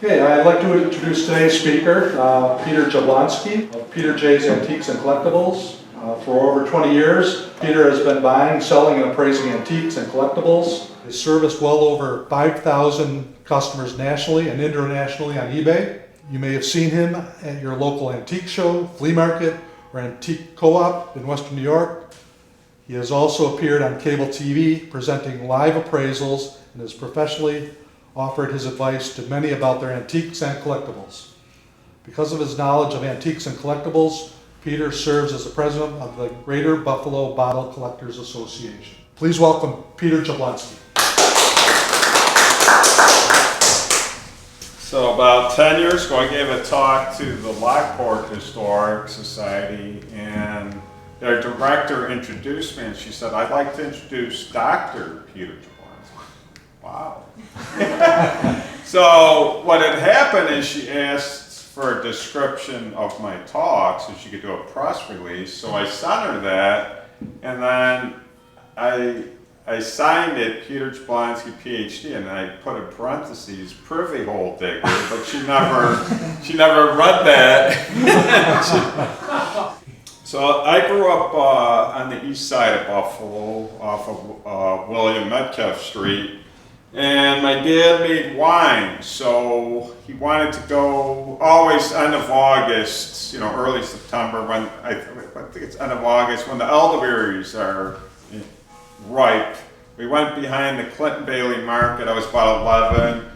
Okay, I'd like to introduce today's speaker, Peter Jablonski of Peter J's Antiques and Collectibles. For over 20 years, Peter has been buying, selling, and appraising antiques and collectibles. He's serviced well over 5,000 customers nationally and internationally on eBay. You may have seen him at your local antique show, flea market, or antique co-op in Western New York. He has also appeared on cable TV presenting live appraisals and has professionally offered his advice to many about their antiques and collectibles. Because of his knowledge of antiques and collectibles, Peter serves as the president of the Greater Buffalo Bottle Collectors Association. Please welcome Peter Jablonski. So about 10 years ago, I gave a talk to the Lockport Historic Society, and their director introduced me, and she said, "I'd like to introduce Dr. Peter Jablonski." Wow. So what had happened is she asked for a description of my talk so she could do a press release. So I sent her that, and then I signed it, Peter Jablonski, PhD, and I put in parentheses, privy hole digger, but she never read that. So I grew up on the east side of Buffalo, off of William Metcalf Street. And my dad made wine, so he wanted to go always end of August, early September, when I think it's end of August, when the elderberries are ripe. We went behind the Clinton Bailey Market. I was about 11.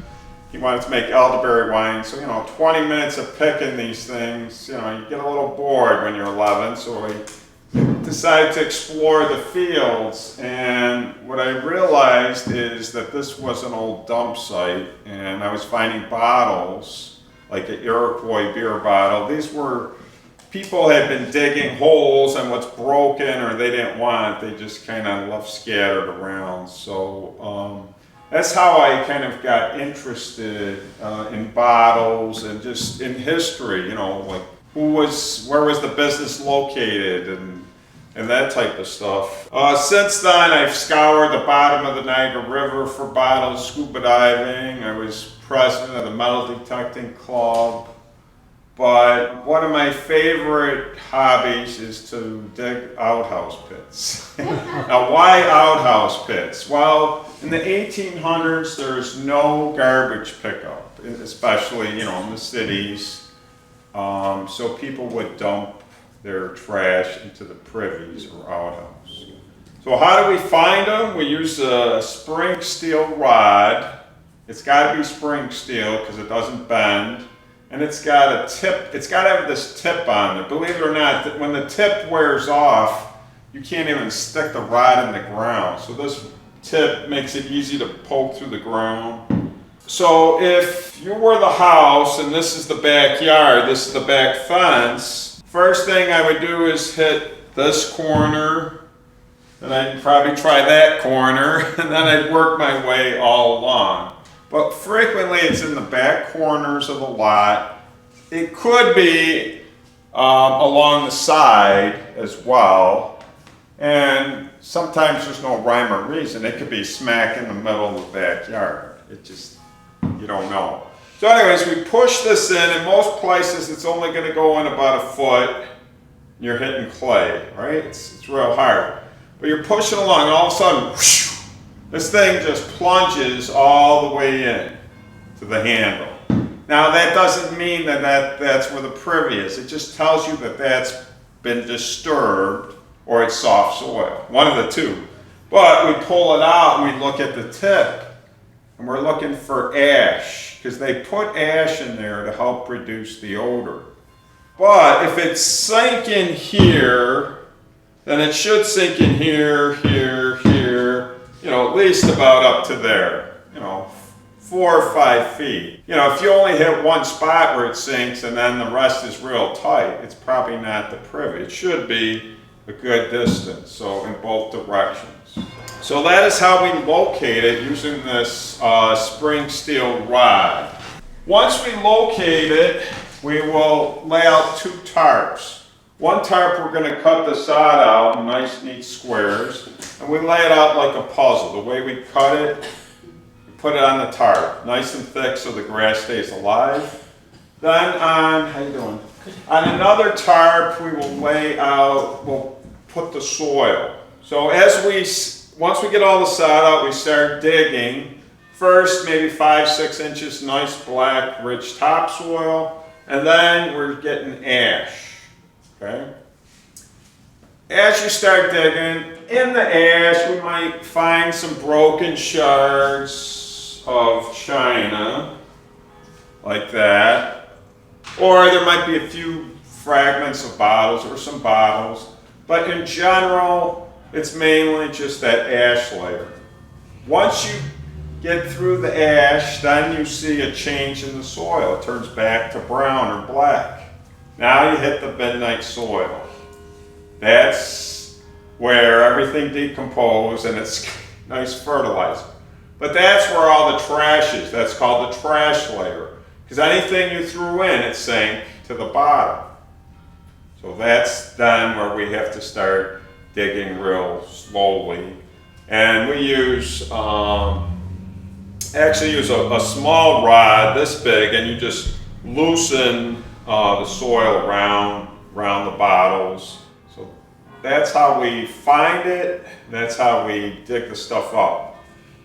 He wanted to make elderberry wine, so 20 minutes of picking these things, you get a little bored when you're 11, so I decided to explore the fields, and what I realized is that this was an old dump site, and I was finding bottles, like an Iroquois beer bottle. These were, people had been digging holes, and what's broken or they didn't want, they just kind of left scattered around. So that's how I kind of got interested in bottles and just in history, like where was the business located, and that type of stuff. Since then, I've scoured the bottom of the Niagara River for bottles, scuba diving. I was president of the Metal Detecting Club. But one of my favorite hobbies is to dig outhouse pits. Now, why outhouse pits? Well, in the 1800s, there's no garbage pickup, especially, in the cities. So people would dump their trash into the privies or outhouse. So how do we find them? We use a spring steel rod. It's got to be spring steel because it doesn't bend. And it's got a tip. It's got to have this tip on it. Believe it or not, when the tip wears off, you can't even stick the rod in the ground. So this tip makes it easy to poke through the ground. So if you were the house and this is the backyard, this is the back fence, first thing I would do is hit this corner, then I'd probably try that corner, and then I'd work my way all along. But frequently it's in the back corners of the lot. It could be along the side as well, and sometimes there's no rhyme or reason. It could be smack in the middle of the backyard. It just, you don't know. So anyways, we push this in most places it's only going to go in about a foot. You're hitting clay, right? It's real hard. But you're pushing along, and all of a sudden, whoosh, this thing just plunges all the way in to the handle. Now that doesn't mean that's where the privy is. It just tells you that that's been disturbed or it's soft soil, one of the two. But we pull it out and we look at the tip, and we're looking for ash, because they put ash in there to help reduce the odor. But if it's sinking here, then it should sink in here, here, here, at least about up to there, 4 or 5 feet. If you only hit one spot where it sinks and then the rest is real tight, it's probably not the privy. It should be a good distance, so in both directions. So that is how we locate it using this spring steel rod. Once we locate it, we will lay out 2 tarps. One tarp, we're going to cut the sod out in nice, neat squares, and we lay it out like a puzzle. The way we cut it, we put it on the tarp, nice and thick so the grass stays alive. Then how you doing? On another tarp, we will we'll put the soil. So once we get all the sod out, we start digging. First, maybe 5-6 inches, nice black, rich topsoil, and then we're getting ash, okay? As you start digging, in the ash, we might find some broken shards of china, like that. Or there might be a few fragments of bottles or some bottles. But in general, it's mainly just that ash layer. Once you get through the ash, then you see a change in the soil. It turns back to brown or black. Now you hit the midnight soil. That's where everything decomposed and it's nice fertilizer. But that's where all the trash is. That's called the trash layer. Because anything you threw in, it sank to the bottom. So that's then where we have to start digging real slowly. And we use, actually use a small rod this big, and you just loosen the soil around the bottles. So that's how we find it. That's how we dig the stuff up.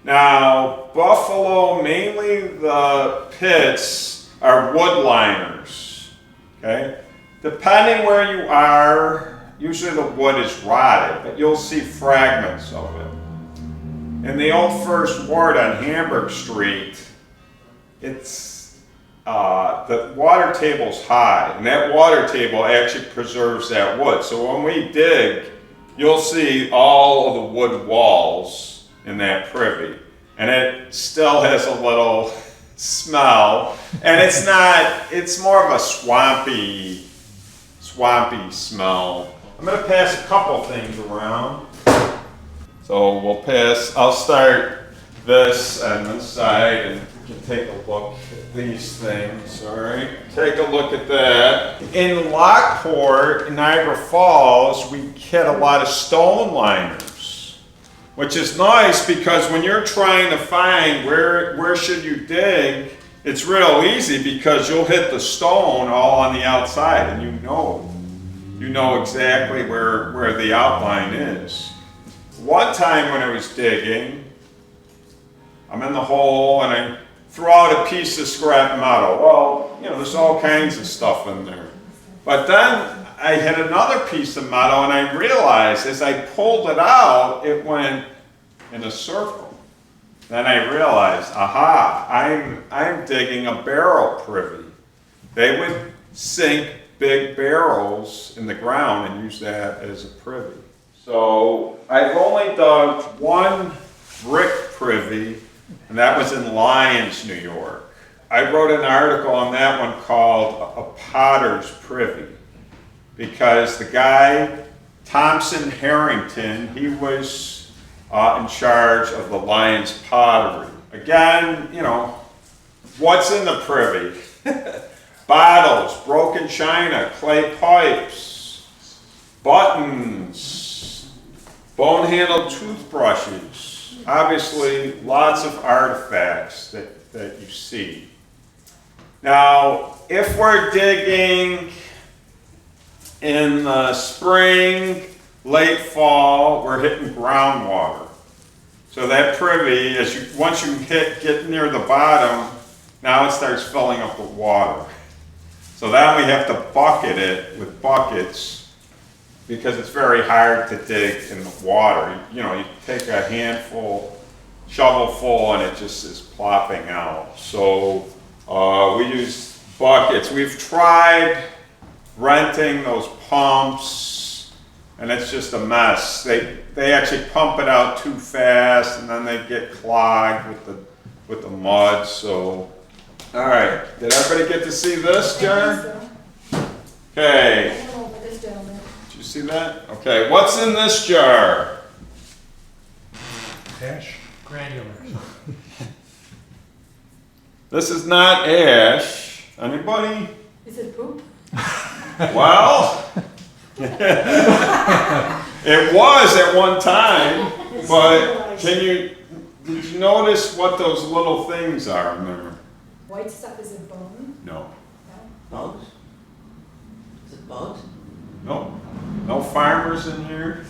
Now, buffalo, mainly the pits are wood liners, okay? Depending where you are, usually the wood is rotted, but you'll see fragments of it. In the old First Ward on Hamburg Street, it's the water table's high, and that water table actually preserves that wood. So when we dig, you'll see all of the wood walls in that privy, and it still has a little smell, and it's more of a swampy smell. I'm gonna pass a couple things around. So I'll start this on this side, and you can take a look at these things, all right? Take a look at that. In Lockport, in Niagara Falls, we get a lot of stone liners, which is nice because when you're trying to find where should you dig, it's real easy because you'll hit the stone all on the outside, and you know exactly where the outline is. One time when I was digging, I'm in the hole and I throw out a piece of scrap metal. Well, there's all kinds of stuff in there. But then I hit another piece of metal and I realized as I pulled it out, it went in a circle. Then I realized, aha, I'm digging a barrel privy. They would sink big barrels in the ground and use that as a privy. So I've only dug one brick privy, and that was in Lyons, New York. I wrote an article on that one called A Potter's Privy, because the guy, Thompson Harrington, he was in charge of the Lyons pottery. Again, what's in the privy? Bottles, broken china, clay pipes, buttons, bone-handled toothbrushes, obviously lots of artifacts that you see. Now, if we're digging in the spring, late fall, we're hitting groundwater. So that privy, once you get near the bottom, now it starts filling up with water. So then we have to bucket it with buckets, because it's very hard to dig in the water. You take a handful, shovelful, and it just is plopping out. So we use buckets. We've tried renting those pumps, and it's just a mess. They actually pump it out too fast, and then they get clogged with the mud. So, all right. Did everybody get to see this, Jen? Okay. You see that? Okay, what's in this jar? Ash? Granular. This is not ash. Anybody? Is it poop? Well, it was at one time, but Did you notice what those little things are in there? White stuff, is it bone? No. Bugs? Is it bugs? No. No farmers in here?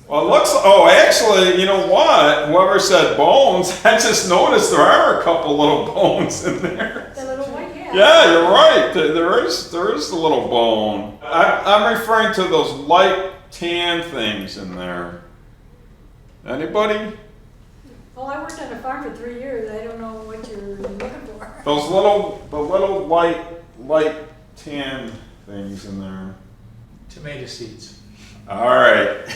Well, it looks, oh, actually, you know what? Whoever said bones, I just noticed there are a couple little bones in there. The little white, yeah. Yeah, you're right. There is a little bone. I'm referring to those light tan things in there. Anybody? Well, I worked on a farm for 3 years. I don't know what you're looking for. Those little light tan things in there. Tomato seeds. All right.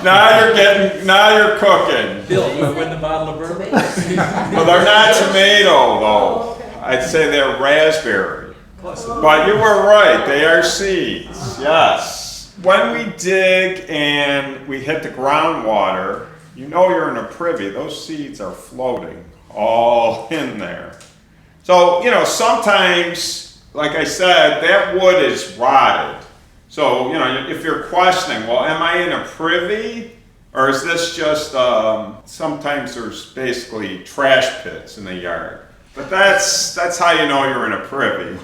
now you're cooking. Bill, you win the bottle of bourbon? Well, they're not tomato Oh, though. okay. I'd say they're raspberry. Plus, But you were right, they are seeds, yes. When we dig and we hit the groundwater, you know you're in a privy, those seeds are floating all in there. So, you know, sometimes, like I said, that wood is rotted. So, you know, if you're questioning, well, am I in a privy? Or is this just, sometimes there's basically trash pits in the yard. But that's how you know you're in a privy,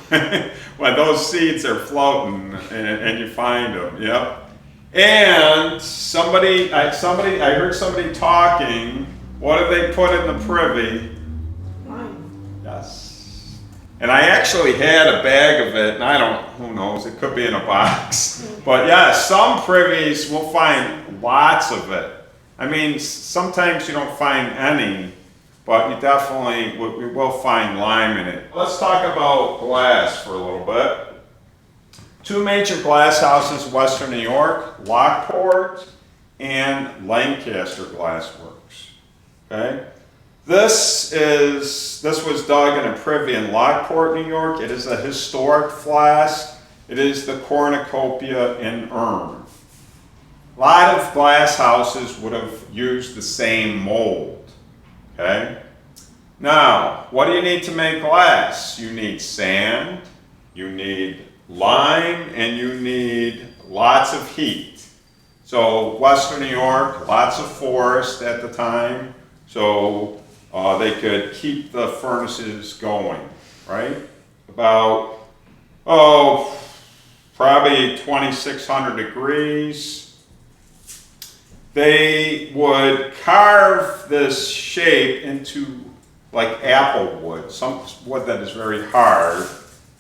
when those seeds are floating and you find them, yep. And I heard somebody talking, what did they put in the privy? Mine. Yes. And I actually had a bag of it, and who knows, it could be in a box. But yeah, some privies will find lots of it. I mean, sometimes you don't find any, but you definitely, we will find lime in it. Let's talk about glass for a little bit. Two major glass houses in Western New York, Lockport and Lancaster Glass Works. Okay? This was dug in a privy in Lockport, New York. It is a historic flask. It is the cornucopia in urn. A lot of glass houses would have used the same mold. Okay? Now, what do you need to make glass? You need sand, you need lime, and you need lots of heat. So Western New York, lots of forest at the time, so they could keep the furnaces going, right? About, probably 2,600 degrees. They would carve this shape into like apple wood, some wood that is very hard,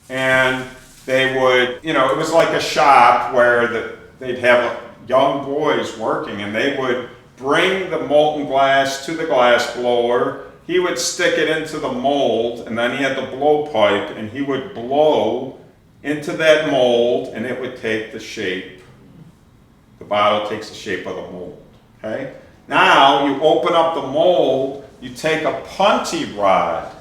and they would, you know, it was like a shop where they'd have young boys working, and they would bring the molten glass to the glass blower. He would stick it into the mold, and then he had the blowpipe, and he would blow into that mold, and it would take the shape. The bottle takes the shape of the mold. Okay? Now you open up the mold, you take a punty rod,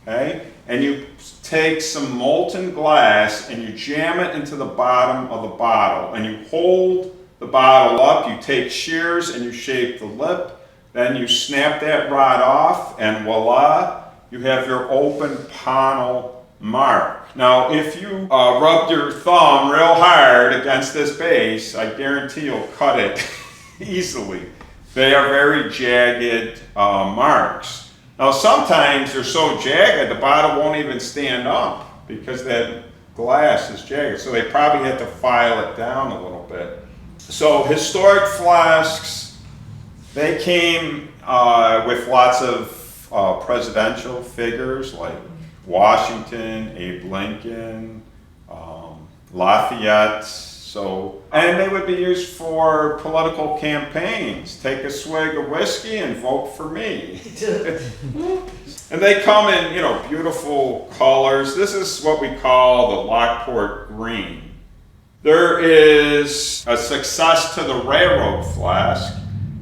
okay, and you take some molten glass and you jam it into the bottom of the bottle, and you hold the bottle up, you take shears and you shape the lip, then you snap that rod off, and voila, you have your open panel mark. Now, if you rubbed your thumb real hard against this base, I guarantee you'll cut it easily. They are very jagged marks. Now, sometimes they're so jagged, the bottle won't even stand up because that glass is jagged. So they probably had to file it down a little bit. So historic flasks, they came with lots of presidential figures like Washington, Abe Lincoln, Lafayette. So, and they would be used for political campaigns. Take a swig of whiskey and vote for me. And they come in, you know, beautiful colors. This is what we call the Lockport green. There is a success to the railroad flask,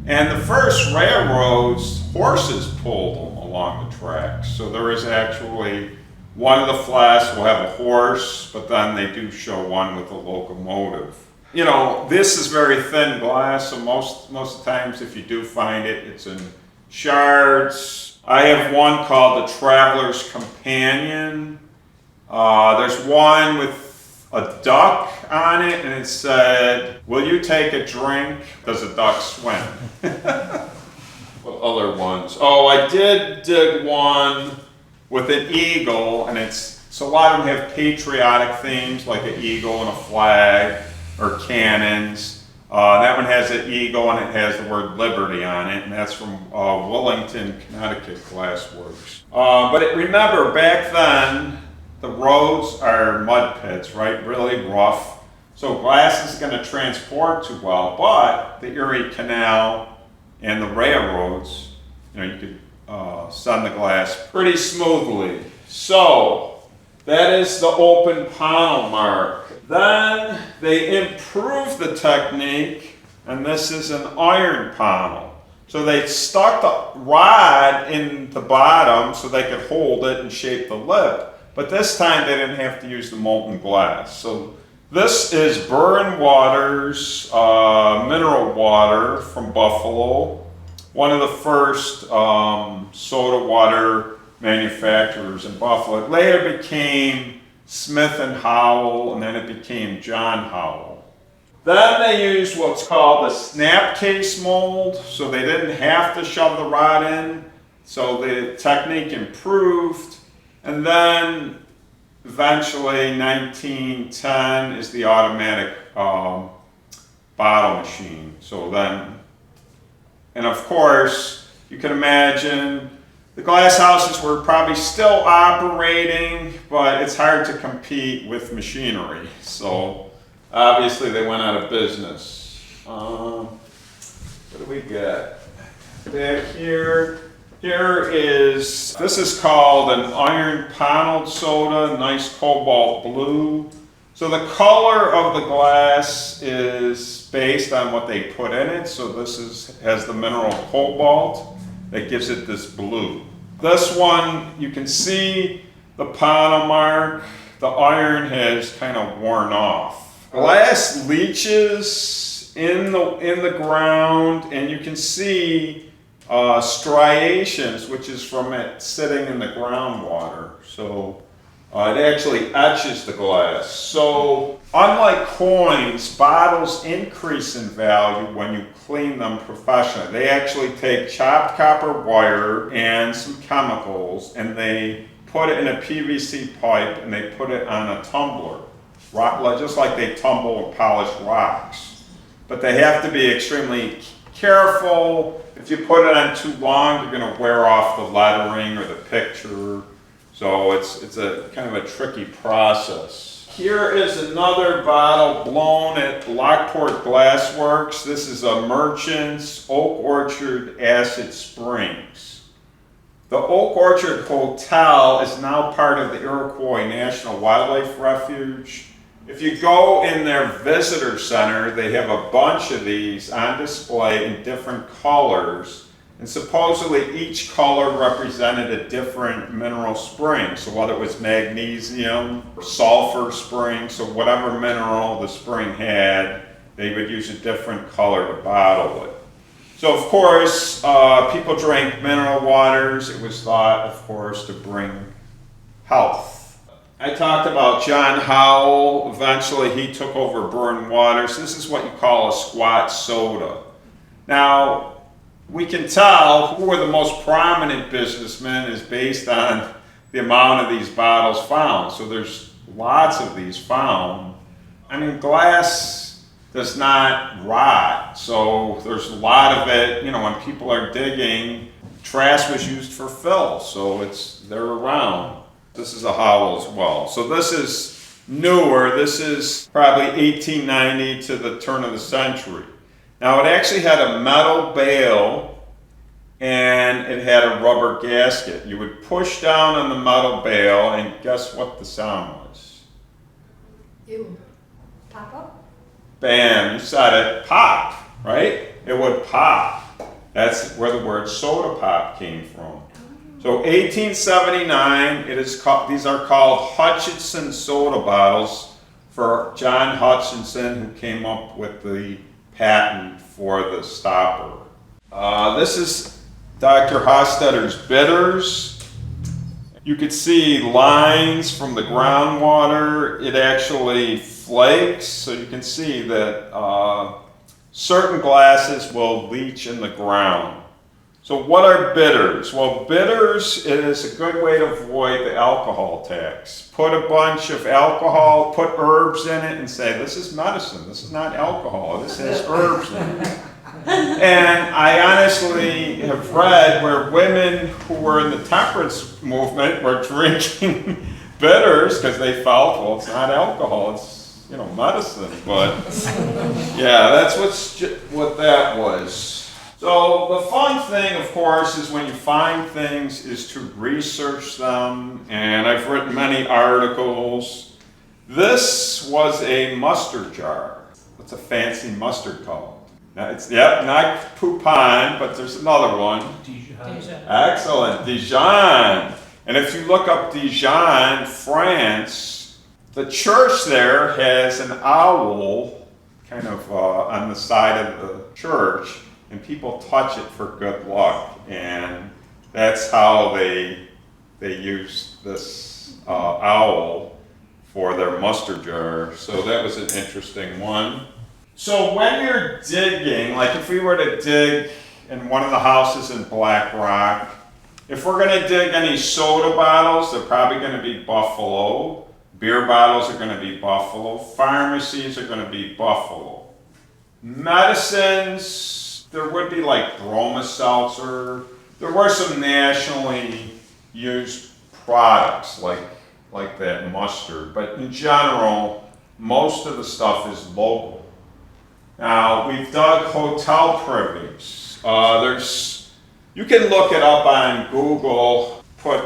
and the first railroads, horses pulled them along the tracks. So there is actually one of the flasks will have a horse, but then they do show one with a locomotive. You know, this is very thin glass, so most of the times if you do find it, it's in shards. I have one called the Traveler's Companion. There's one with a duck on it, and it said, "Will you take a drink? Does a duck swim?" What other ones? Oh, I did dig one with an eagle, and so a lot of them have patriotic themes, like an eagle and a flag, or cannons. That one has an eagle and it has the word liberty on it, and that's from Wellington, Connecticut Glassworks. But remember, back then, the roads are mud pits, right? Really rough. So glass isn't going to transport too well, but the Erie Canal and the railroads, you could send the glass pretty smoothly. So that is the open panel mark. Then they improved the technique, and this is an iron panel. So they stuck the rod in the bottom so they could hold it and shape the lip. But this time they didn't have to use the molten glass. So this is Burr & Waters mineral water from Buffalo, one of the first soda water manufacturers in Buffalo. It later became Smith and Howell, and then it became John Howell. Then they used what's called a snap case mold, so they didn't have to shove the rod in, so the technique improved. And then eventually 1910 is the automatic bottle machine. So then, and of course, you can imagine the glass houses were probably still operating, but it's hard to compete with machinery. So obviously they went out of business. What do we get? Back here. This is called an iron paneled soda, nice cobalt blue. So the color of the glass is based on what they put in it. So this has the mineral cobalt that gives it this blue. This one, you can see the panel mark. The iron has kind of worn off. Glass leaches in the ground, and you can see striations, which is from it sitting in the groundwater. So it actually etches the glass. So unlike coins, bottles increase in value when you clean them professionally. They actually take chopped copper wire and some chemicals, and they put it in a PVC pipe, and they put it on a tumbler, just like they tumble and polish rocks. But they have to be extremely careful. If you put it on too long, you're going to wear off the lettering or the picture. So it's a kind of a tricky process. Here is another bottle blown at Lockport Glass Works. This is a Merchant's Oak Orchard Acid Springs. The Oak Orchard Hotel is now part of the Iroquois National Wildlife Refuge. If you go in their visitor center, they have a bunch of these on display in different colors. And supposedly each color represented a different mineral spring. So whether it was magnesium or sulfur spring, so whatever mineral the spring had, they would use a different color to bottle it. So of course, people drank mineral waters. It was thought, of course, to bring health. I talked about John Howell. Eventually he took over Burr & Waters. This is what you call a squat soda. Now, we can tell who were the most prominent businessmen is based on the amount of these bottles found. So there's lots of these found. I mean, glass does not rot, so there's a lot of it. When people are digging, trash was used for fill, so they're around. This is a Howell as well. So this is newer. This is probably 1890 to the turn of the century. Now it actually had a metal bale and it had a rubber gasket. You would push down on the metal bale, and guess what the sound was? You pop up? Bam, you said it, pop, right? It would pop. That's where the word soda pop came from. So 1879, these are called Hutchinson soda bottles for John Hutchinson, who came up with the patent for the stopper. This is Dr. Hostetter's bitters. You could see lines from the groundwater. It actually flakes, so you can see that certain glasses will leach in the ground. So what are bitters? Well, bitters is a good way to avoid the alcohol tax. Put a bunch of alcohol, put herbs in it, and say, this is medicine. This is not alcohol. This has herbs in it. And I honestly have read where women who were in the temperance movement were drinking bitters because they felt, well, it's not alcohol, it's, medicine. But yeah, that's what that was. So the fun thing, of course, is when you find things is to research them, and I've written many articles. This was a mustard jar. What's a fancy mustard called? Now it's, not Poupon, but there's another one. Dijon. Excellent, Dijon. And if you look up Dijon, France, the church there has an owl kind of on the side of the church, and people touch it for good luck, and that's how they use this owl for their mustard jar. So that was an interesting one. So when you're digging, like if we were to dig in one of the houses in Black Rock, if we're going to dig any soda bottles, they're probably going to be Buffalo. Beer bottles are going to be Buffalo. Pharmacies are going to be Buffalo. Medicines, there would be like Broma-Seltzer. There were some nationally used products like that mustard, but in general, most of the stuff is local. Now, we've dug hotel privies. You can look it up on Google, put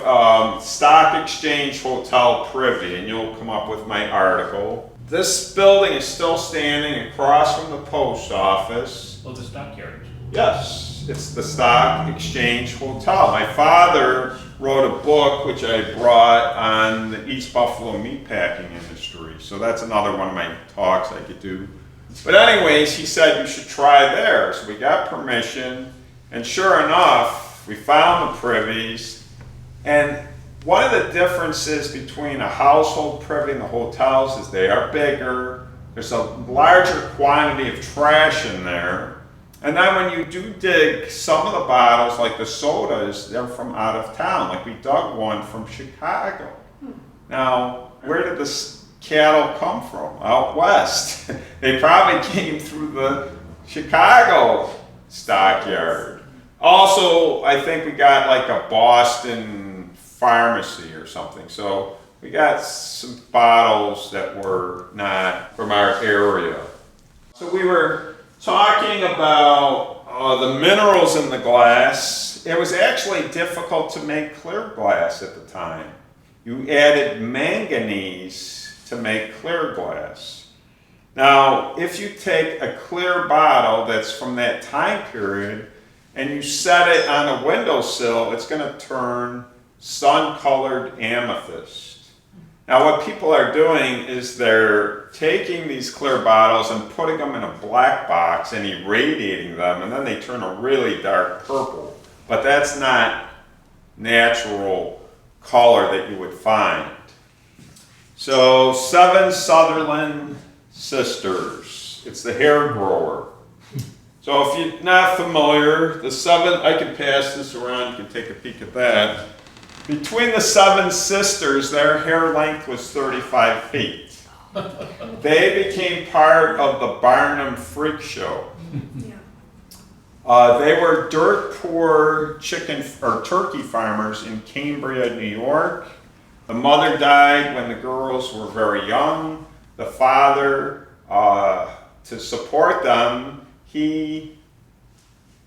Stock Exchange Hotel Privy, and you'll come up with my article. This building is still standing across from the post office. Oh, the stockyard. Yes, it's the Stock Exchange Hotel. My father wrote a book, which I brought, on the East Buffalo meatpacking industry. So that's another one of my talks I could do. But anyways, he said you should try there. So we got permission, and sure enough, we found the privies. And one of the differences between a household privy and the hotels is they are bigger. There's a larger quantity of trash in there. And then when you do dig, some of the bottles, like the sodas, they're from out of town. Like we dug one from Chicago. Now, where did this cattle come from? Out west. They probably came through the Chicago stockyard. Also, I think we got like a Boston pharmacy or something. So we got some bottles that were not from our area. So we were talking about the minerals in the glass. It was actually difficult to make clear glass at the time. You added manganese to make clear glass. Now, if you take a clear bottle that's from that time period and you set it on a windowsill, it's going to turn sun-colored amethyst. Now, what people are doing is they're taking these clear bottles and putting them in a black box and irradiating them, and then they turn a really dark purple. But that's not natural color that you would find. So, 7 Sutherland sisters. It's the hair grower. So if you're not familiar, the 7, I can pass this around, you can take a peek at that. Between the 7 sisters, their hair length was 35 feet. They became part of the Barnum Freak Show. They were dirt poor chicken or turkey farmers in Cambria, New York. The mother died when the girls were very young. The father, to support them, he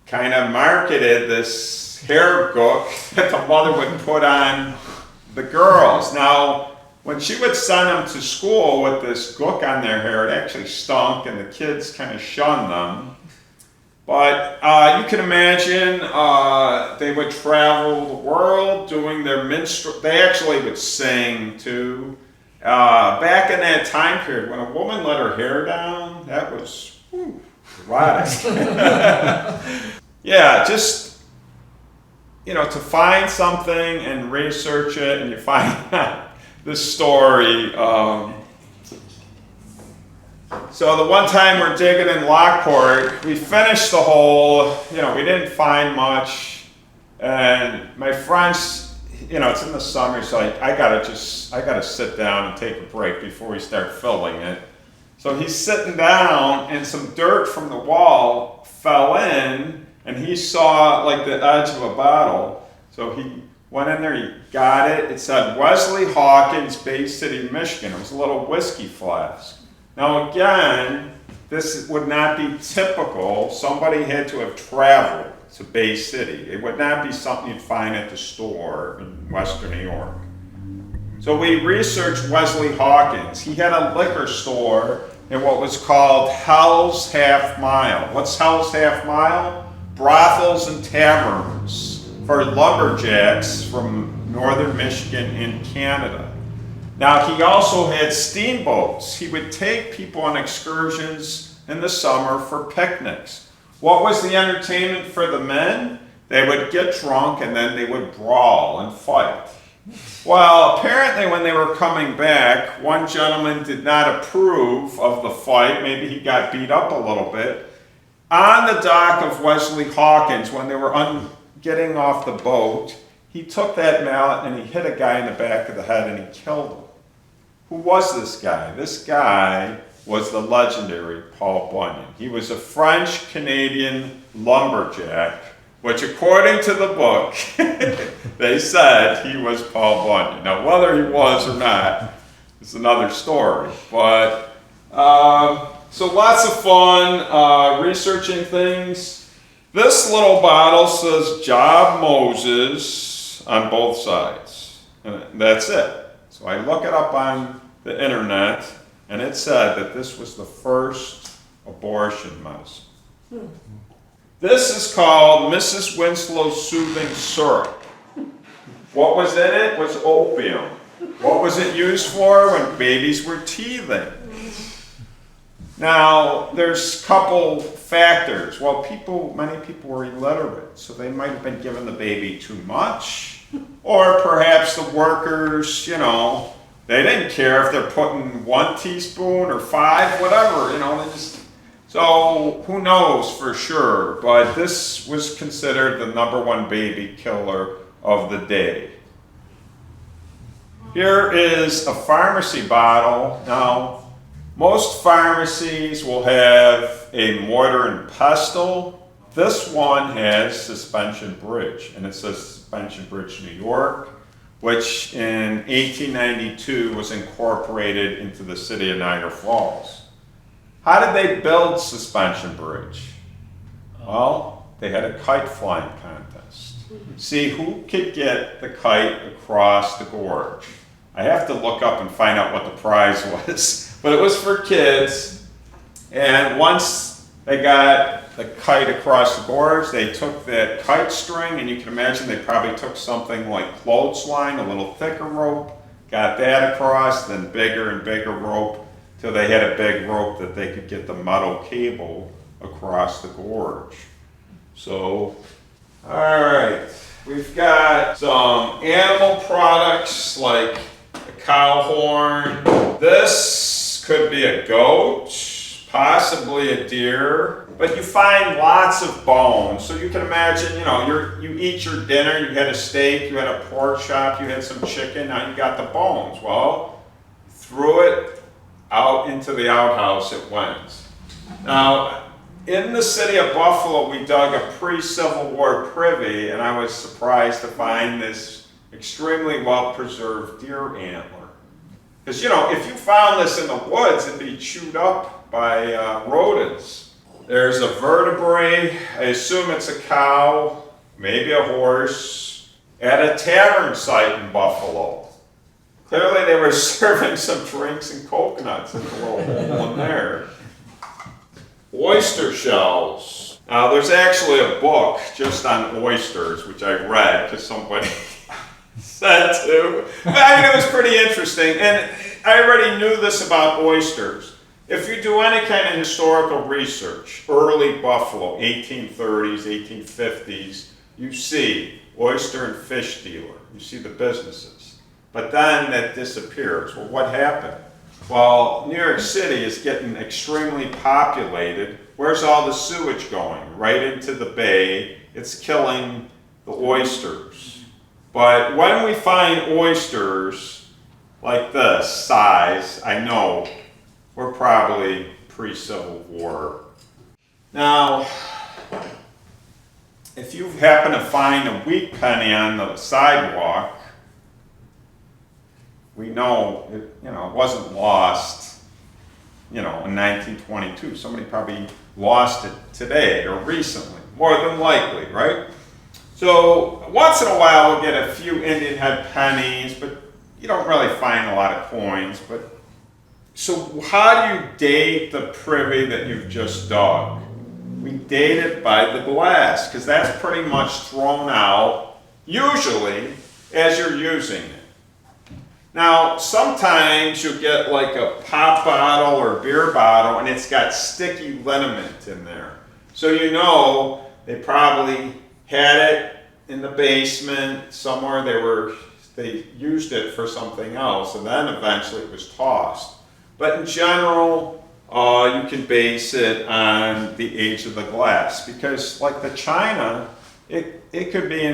kind of marketed this hair gook that the mother would put on the girls. Now, when she would send them to school with this gook on their hair, it actually stunk and the kids kind of shunned them. But you can imagine they would travel the world doing their minstrel. They actually would sing too. Back in that time period, when a woman let her hair down, that was erotic. Yeah, just, to find something and research it, and you find this story. So the one time we're digging in Lockport, we finished the hole, we didn't find much. And my friends, it's in the summer, so I gotta sit down and take a break before we start filling it. So he's sitting down and some dirt from the wall fell in and he saw like the edge of a bottle. So he went in there, he got it. It said Wesley Hawkins, Bay City, Michigan. It was a little whiskey flask. Now again, this would not be typical. Somebody had to have traveled to Bay City. It would not be something you'd find at the store in Western New York. So we researched Wesley Hawkins. He had a liquor store in what was called Hell's Half Mile. What's Hell's Half Mile? Brothels and taverns for lumberjacks from northern Michigan and Canada. Now he also had steamboats. He would take people on excursions in the summer for picnics. What was the entertainment for the men? They would get drunk and then they would brawl and fight. Well, apparently when they were coming back, one gentleman did not approve of the fight. Maybe he got beat up a little bit. On the dock of Wesley Hawkins, when they were getting off the boat, he took that mallet and he hit a guy in the back of the head and he killed him. Who was this guy? This guy was the legendary Paul Bunyan. He was a French-Canadian lumberjack, which according to the book, they said he was Paul Bunyan. Now, whether he was or not is another story. But, so lots of fun researching things. This little bottle says Job Moses on both sides. And that's it. So I look it up on the internet, and it said that this was the first abortion medicine. This is called Mrs. Winslow's Soothing Syrup. What was in it was opium. What was it used for? When babies were teething. Now, there's a couple factors. Well, many people were illiterate, so they might have been giving the baby too much, or perhaps the workers, they didn't care if they're putting 1 teaspoon or 5, whatever, they just. So who knows for sure, but this was considered the #1 baby killer of the day. Here is a pharmacy bottle. Now, most pharmacies will have a mortar and pestle. This one has Suspension Bridge, and it says Suspension Bridge, New York, which in 1892 was incorporated into the city of Niagara Falls. How did they build Suspension Bridge? Well, they had a kite flying contest. See who could get the kite across the gorge. I have to look up and find out what the prize was, but it was for kids. And once they got the kite across the gorge, they took that kite string, and you can imagine they probably took something like clothesline, a little thicker rope, got that across, then bigger and bigger rope, till they had a big rope that they could get the metal cable across the gorge. So, all right, we've got some animal products like a cow horn. This could be a goat, possibly a deer, but you find lots of bones. So you can imagine, you eat your dinner, you had a steak, you had a pork chop, you had some chicken, now you got the bones. Well, threw it out into the outhouse it went. Now, in the city of Buffalo, we dug a pre-Civil War privy, and I was surprised to find this extremely well-preserved deer antler. Because, if you found this in the woods, it'd be chewed up by rodents. There's a vertebrae, I assume it's a cow, maybe a horse, at a tavern site in Buffalo. Clearly they were serving some drinks and coconuts in the little hole in there. Oyster shells. Now there's actually a book just on oysters, which I read because somebody said to. It was pretty interesting, and I already knew this about oysters. If you do any kind of historical research, early Buffalo, 1830s, 1850s, you see oyster and fish dealer. You see the businesses. But then that disappears. Well, what happened? Well, New York City is getting extremely populated. Where's all the sewage going? Right into the bay. It's killing the the oysters. But when we find oysters like this size, I know we're probably pre-Civil War. Now, if you happen to find a wheat penny on the sidewalk, we know it, it wasn't lost, in 1922. Somebody probably lost it today or recently, more than likely, right? So once in a while we'll get a few Indian head pennies, but you don't really find a lot of coins. But so how do you date the privy that you've just dug? We date it by the glass, because that's pretty much thrown out, usually, as you're using it. Now, sometimes you'll get like a pop bottle or beer bottle, and it's got sticky liniment in there. So they probably had it in the basement somewhere. They used it for something else, and then eventually it was tossed. But in general, you can base it on the age of the glass, because like the china, it could be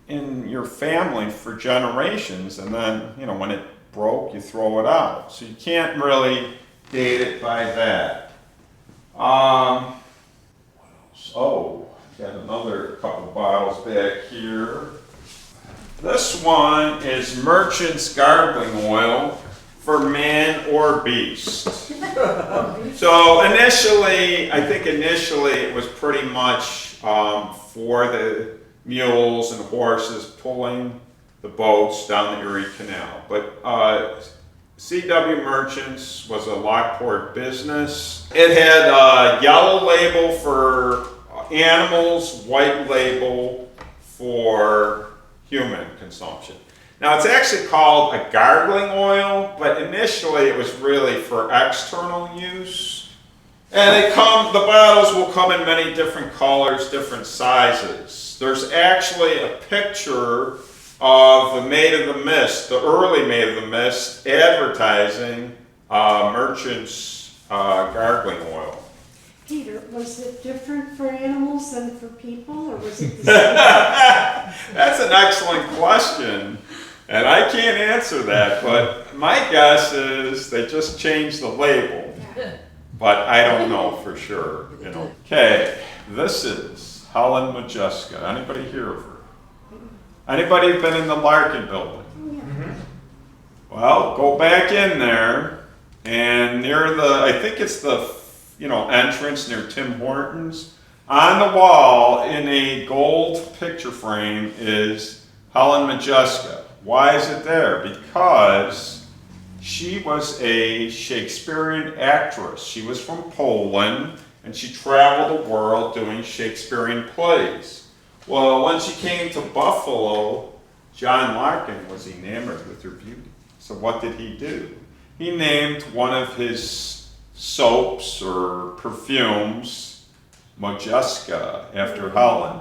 in your family for generations, and then when it broke, you throw it out. So you can't really date it by that. Got another couple bottles back here. This one is Merchant's Gargling Oil for man or beast. So I think initially it was pretty much for the mules and horses pulling the boats down the Erie Canal. But C.W. Merchant's was a Lockport business. It had a yellow label for animals, white label for human consumption. Now it's actually called a gargling oil, but initially it was really for external use. And the bottles will come in many different colors, different sizes. There's actually a picture of the Maid of the Mist, the early Maid of the Mist, advertising Merchant's gargling oil. Peter, was it different for animals than for people, or was it the same? That's an excellent question, and I can't answer that, but my guess is they just changed the label, but I don't know for sure, Okay, this is Helen Modjeska. Anybody hear of her? Anybody been in the Larkin building? Well, go back in there, and near I think it's the entrance near Tim Hortons, on the wall in a gold picture frame is Helen Modjeska. Why is it there? Because she was a Shakespearean actress. She was from Poland, and she traveled the world doing Shakespearean plays. Well, when she came to Buffalo, John Larkin was enamored with her beauty. So what did he do? He named one of his soaps or perfumes Modjeska after Helen.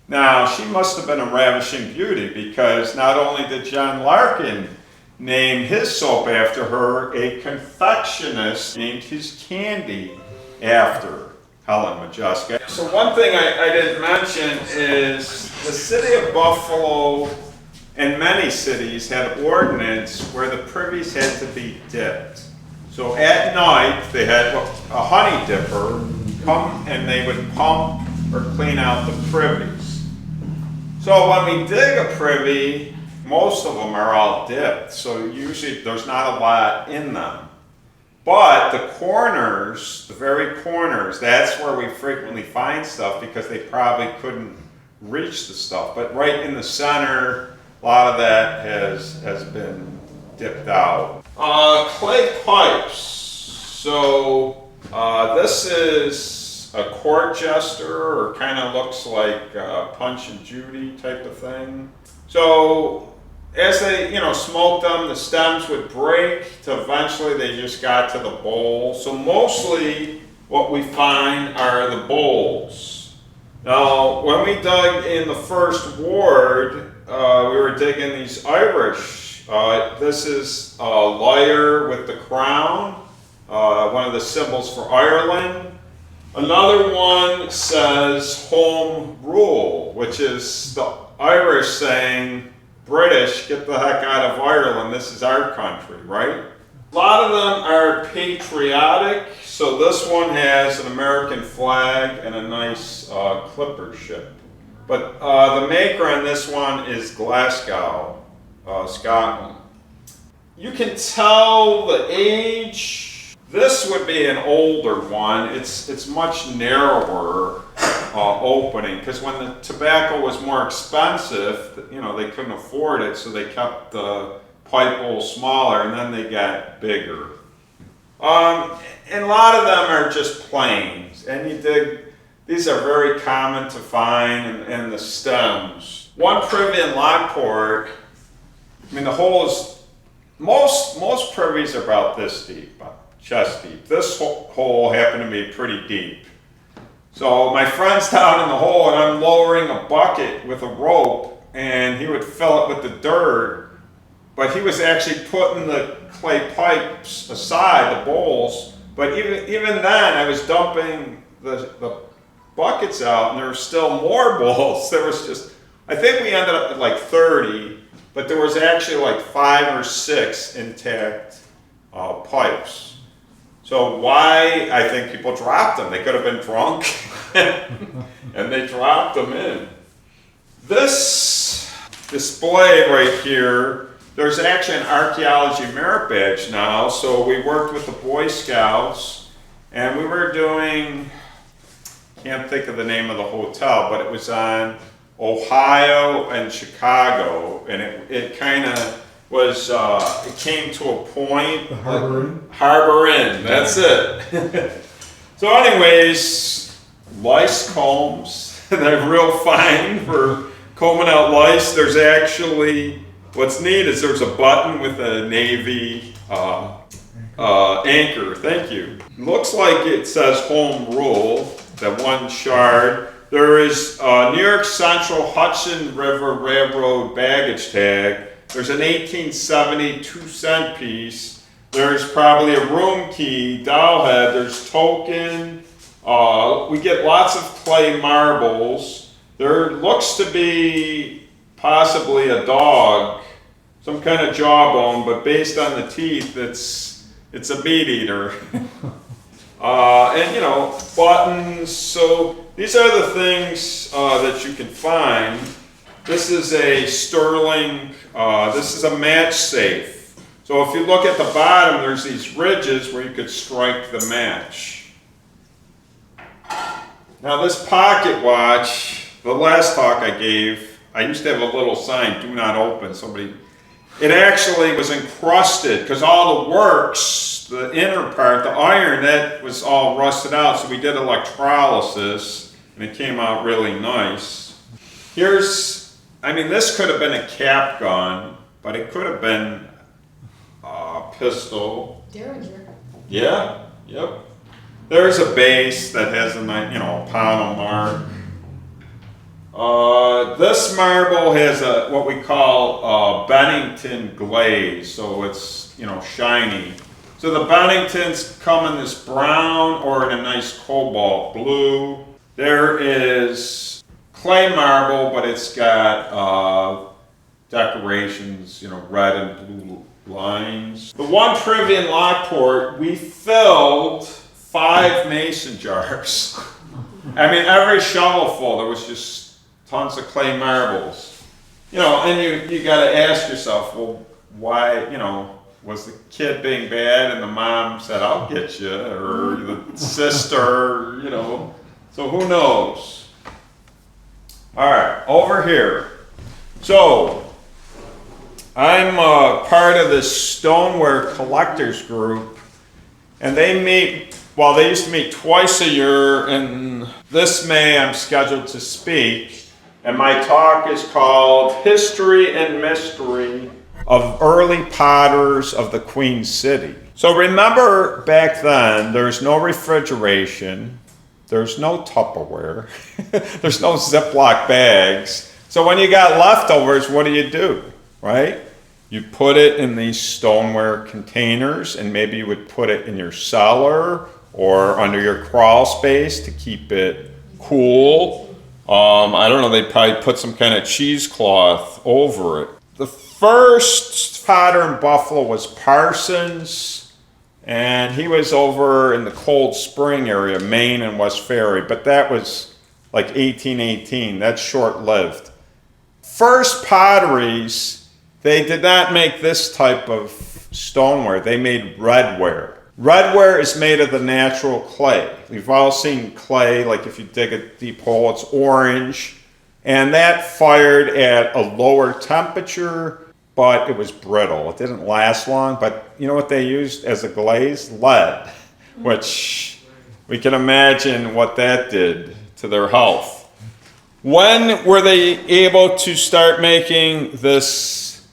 Now, she must have been a ravishing beauty, because not only did John Larkin name his soap after her, a confectionist named his candy after Helen Modjeska. So one thing I didn't mention is the city of Buffalo and many cities had ordinance where the privies had to be dipped. So at night, they had a honey dipper come and they would pump or clean out the privies. So when we dig a privy, most of them are all dipped, so usually there's not a lot in them. But the corners, the very corners, that's where we frequently find stuff, because they probably couldn't reach the stuff. But right in the center, a lot of that has been dipped out. Clay pipes. So this is a court jester, or kind of looks like Punch and Judy type of thing. So as they smoked them, the stems would break till eventually they just got to the bowl. So mostly what we find are the bowls. Now when we dug in the first ward, we were digging these Irish. This is a lyre with the crown, one of the symbols for Ireland. Another one says home rule, which is the Irish saying, British, get the heck out of Ireland, this is our country, right? A lot of them are patriotic, so this one has an American flag and a nice clipper ship. But the maker on this one is Glasgow, Scotland. You can tell the age. This would be an older one. It's much narrower opening, because when the tobacco was more expensive, you know, they couldn't afford it, so they kept the pipe bowl smaller, and then they got bigger. And a lot of them are just plains, and these are very common to find, and the stems. One privy in Lockport, I mean, the hole is, most privies are about this deep, about chest deep. This hole happened to be pretty deep. So my friend's down in the hole, and I'm lowering a bucket with a rope, and he would fill it with the dirt, but he was actually putting the clay pipes aside, the bowls. But even then, I was dumping the buckets out, and there were still more bowls. There was just, I think we ended up at like 30, but there was actually like 5 or 6 intact pipes. So why? I think people dropped them. They could have been drunk, and they dropped them in. This display right here, there's actually an archaeology merit badge now. So we worked with the Boy Scouts, and we were doing, can't think of the name of the hotel, but it was on Ohio and Chicago, and it kind of was, it came to a point. The Harbor Inn? Harbor Inn, that's it. So anyways, lice combs, they're real fine for combing out lice. There's actually, what's neat is there's a button with a Navy anchor, thank you. Looks like it says home rule, that one shard. There is New York Central Hudson River Railroad baggage tag. There's an 1870 2-cent piece. There's probably a room key, doll head. There's token. We get lots of clay marbles. There looks to be possibly a dog, some kind of jawbone, but based on the teeth, it's a meat eater. And you know, buttons. So these are the things that you can find. This is a sterling, this is a match safe. So if you look at the bottom, there's these ridges where you could strike the match. Now this pocket watch, the last talk I gave, I used to have a little sign, do not open. It actually was encrusted, because all the works, the inner part, the iron, that was all rusted out. So we did electrolysis, and it came out really nice. I mean, this could have been a cap gun, but it could have been a pistol. Derringer. Yeah, yep. There's a base that has a nice, pownal mark. This marble has what we call Bennington glaze, so it's, shiny. So the Benningtons come in this brown or in a nice cobalt blue. There is clay marble, but it's got decorations, red and blue lines. The one privy in Lockport, we filled 5 mason jars. I mean, every shovelful, there was just tons of clay marbles. And you got to ask yourself, well, why, was the kid being bad and the mom said, I'll get you, or the sister, so who knows? All right, over here. So, I'm part of this stoneware collectors group, and they meet, they used to meet twice a year, and this May I'm scheduled to speak, and my talk is called History and Mystery of Early Potters of the Queen City. So remember back then, there's no refrigeration, there's no Tupperware, there's no Ziploc bags. So when you got leftovers, what do? Right? You put it in these stoneware containers, and maybe you would put it in your cellar or under your crawl space to keep it cool. I don't know, they probably put some kind of cheesecloth over it. The first potter in Buffalo was Parsons, and he was over in the Cold Spring area, Maine and West Ferry, but that was like 1818. That's short-lived. First potteries, they did not make this type of stoneware. They made redware. Redware is made of the natural clay. We've all seen clay, like if you dig a deep hole, it's orange. And that fired at a lower temperature, but it was brittle. It didn't last long, but you know what they used as a glaze? Lead, which we can imagine what that did to their health. When were they able to start making this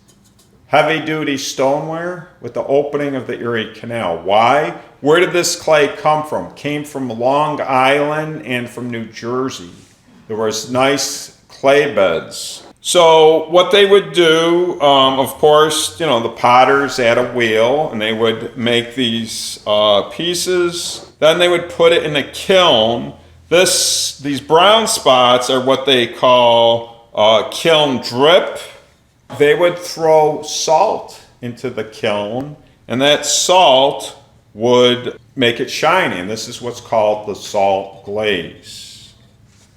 heavy-duty stoneware? With the opening of the Erie Canal. Why? Where did this clay come from? It came from Long Island and from New Jersey. There was nice clay beds. So what they would do, of course, you know, the potters had a wheel, and they would make these pieces. Then they would put it in a kiln. These brown spots are what they call kiln drip. They would throw salt into the kiln, and that salt would make it shiny, and this is what's called the salt glaze.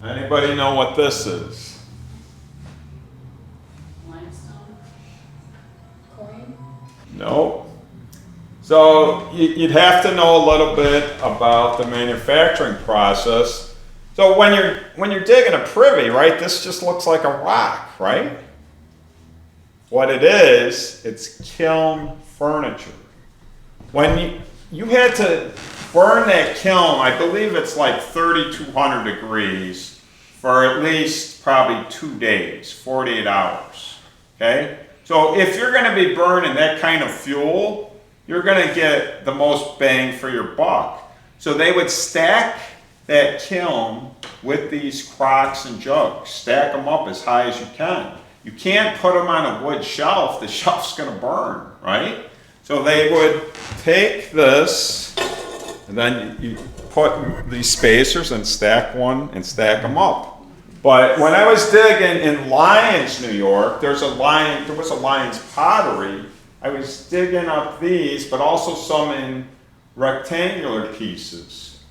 Anybody know what this is? Limestone? Coin? No. So you'd have to know a little bit about the manufacturing process. So when you're digging a privy, right, this just looks like a rock, right? What it is, it's kiln furniture. When you had to burn that kiln, I believe it's like 3,200 degrees for at least probably 2 days, 48 hours, okay? So if you're gonna be burning that kind of fuel, you're gonna get the most bang for your buck. So they would stack that kiln with these crocks and jugs, stack them up as high as you can. You can't put them on a wood shelf, the shelf's gonna burn, right? So they would take this, and then you put these spacers and stack one and stack them up. But when I was digging in Lyons, New There was a Lyons pottery. I was digging up these, but also some in rectangular pieces.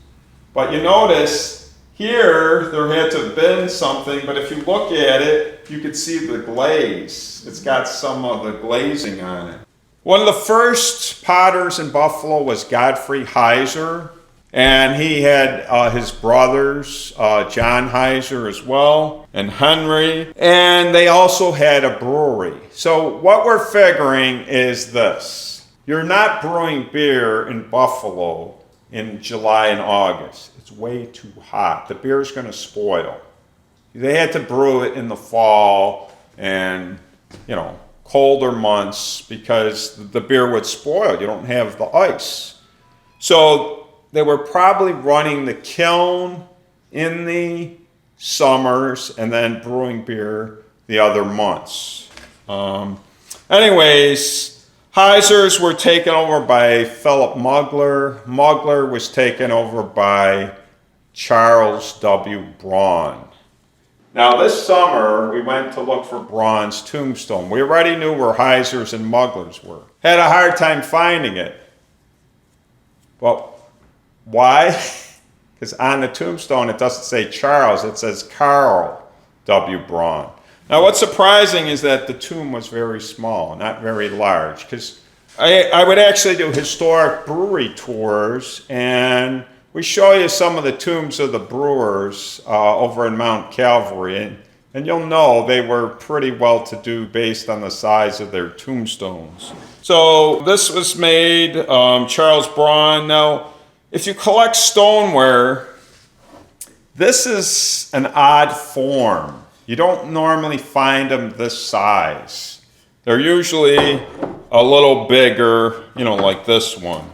But you notice here, there had to have been something, but if you look at it, you could see the glaze. It's got some of the glazing on it. One of the first potters in Buffalo was Godfrey Heiser, and he had his brothers, John Heiser as well, and Henry, and they also had a brewery. So what we're figuring is this. You're not brewing beer in Buffalo in July and August. It's way too hot. The beer's gonna spoil. They had to brew it in the fall and, you know, colder months because the beer would spoil. You don't have the ice. So they were probably running the kiln in the summers and then brewing beer the other months. Anyways, Heisers were taken over by Philip Mugler. Mugler was taken over by Charles W. Braun. Now this summer, we went to look for Braun's tombstone. We already knew where Heisers and Muglers were. Had a hard time finding it. Well, why? Because on the tombstone, it doesn't say Charles, it says Carl W. Braun. Now what's surprising is that the tomb was very small, not very large, because I would actually do historic brewery tours, and we show you some of the tombs of the brewers over in Mount Calvary, and you'll know they were pretty well-to-do based on the size of their tombstones. So this was made, Charles Braun. Now, if you collect stoneware, this is an odd form. You don't normally find them this size. They're usually a little bigger, you know, like this one.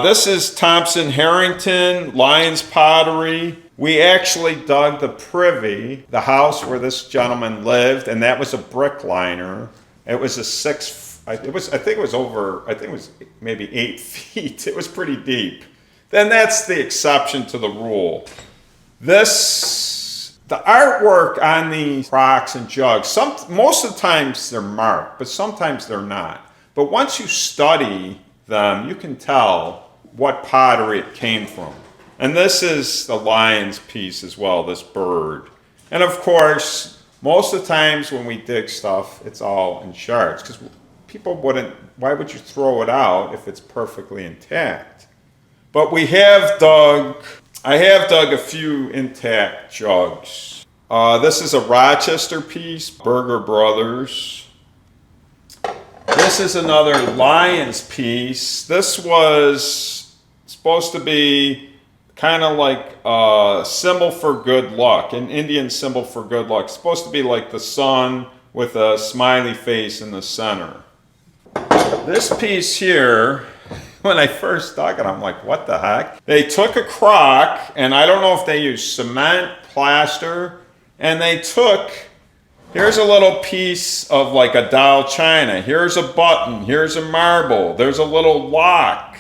This is Thompson Harrington, Lyons Pottery. We actually dug the privy, the house where this gentleman lived, and that was a brick liner. It was I think it was maybe 8 feet. It was pretty deep. Then that's the exception to the rule. The The artwork on these crocks and jugs, most of the times they're marked, but sometimes they're not. But once you study them, you can tell what pottery it came from. And this is the lion's piece as well, this bird. And of course, most of the times when we dig stuff, it's all in shards, because people wouldn't, why would you throw it out if it's perfectly intact? But I have dug a few intact jugs. This is a Rochester piece, Berger Brothers. This is another lion's piece. This was supposed to be kind of like a symbol for good luck, an Indian symbol for good luck. It's supposed to be like the sun with a smiley face in the center. This piece here, when I first dug it, I'm like, what the heck? They took a crock, and I don't know if they used cement, plaster, and they took, here's a little piece of like a doll china. Here's a button. Here's a marble. There's a little lock.